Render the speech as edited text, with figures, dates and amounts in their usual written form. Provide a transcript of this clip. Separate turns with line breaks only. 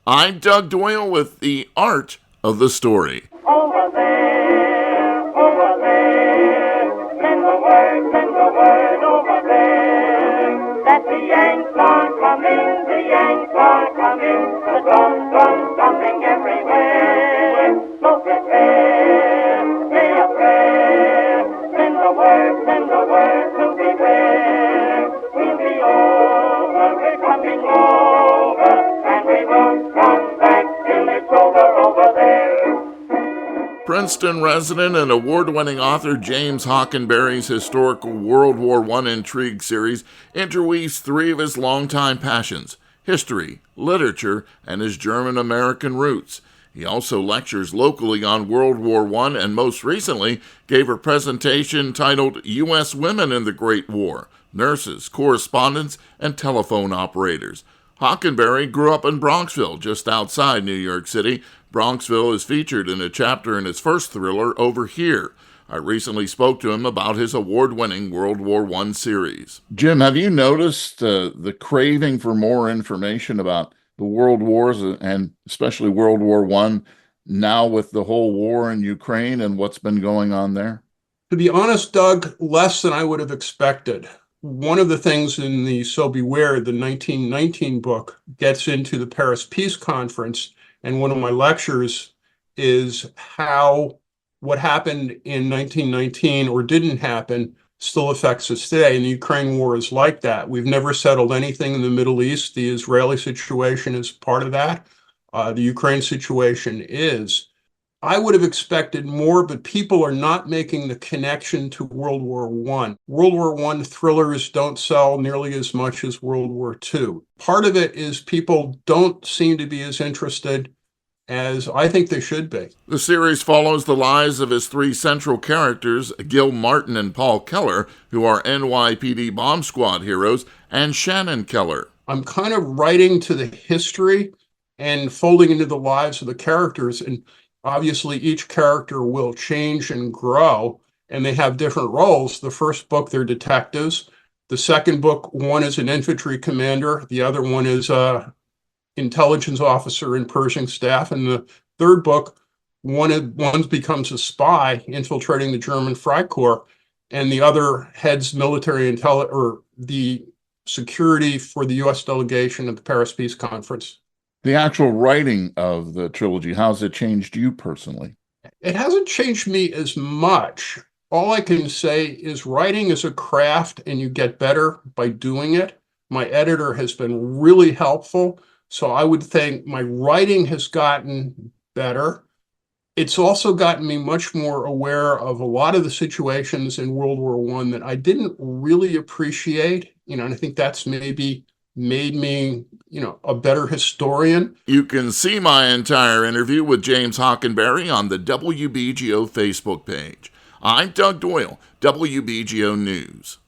I'm Doug Doyle with the art of the story.
Over there, send the word over there, that the Yanks are coming, the Yanks are coming, the drums thumping everywhere, so prepare, say a prayer, send the word to beware, we'll be over, we're coming over, and we won't come back till it's over there.
Princeton resident and award-winning author James Hockenberry's historical World War One Intrigue series interweaves three of his longtime passions: history, literature, and his German-American roots. He also lectures locally on World War One and most recently gave a presentation titled U.S. Women in the Great War: Nurses, Correspondents, and Telephone Operators. Hockenberry grew up in Bronxville, just outside New York City. Bronxville is featured in a chapter in his first thriller, Over Here. I recently spoke to him about his award-winning World War One series. Jim, have you noticed the craving for more information about the world wars and especially World War One now with the whole war in Ukraine and what's been going on there?
To be honest, Doug, less than I would have expected. One of the things in the So Beware, the 1919 book, gets into the Paris Peace Conference, and one of my lectures is how what happened in 1919 or didn't happen still affects us today. And the Ukraine war is like that. We've never settled anything in the Middle East. The Israeli situation is part of that. The Ukraine situation is. I would have expected more, but people are not making the connection to World War One. World War One thrillers don't sell nearly as much as World War Two. Part of it is people don't seem to be as interested as I think they should be.
The series follows the lives of his three central characters, Gil Martin and Paul Keller, who are NYPD bomb squad heroes, and Shannon Keller.
I'm kind of writing to the history and folding into the lives of the characters, and obviously, each character will change and grow, and they have different roles. The first book, they're detectives. The second book, one is an infantry commander. The other one is an intelligence officer in Pershing staff. And the third book, one becomes a spy infiltrating the German Freikorps, and the other heads military intel or the security for the U.S. delegation at the Paris Peace Conference.
The actual writing of the trilogy, how's it changed you personally?
It hasn't changed me as much. All I can say is writing is a craft and you get better by doing it. My editor has been really helpful. So I would think my writing has gotten better. It's also gotten me much more aware of a lot of the situations in World War One that I didn't really appreciate. And I think that's maybe made me, a better historian.
You can see my entire interview with James Hockenberry on the WBGO Facebook page. I'm Doug Doyle, WBGO News.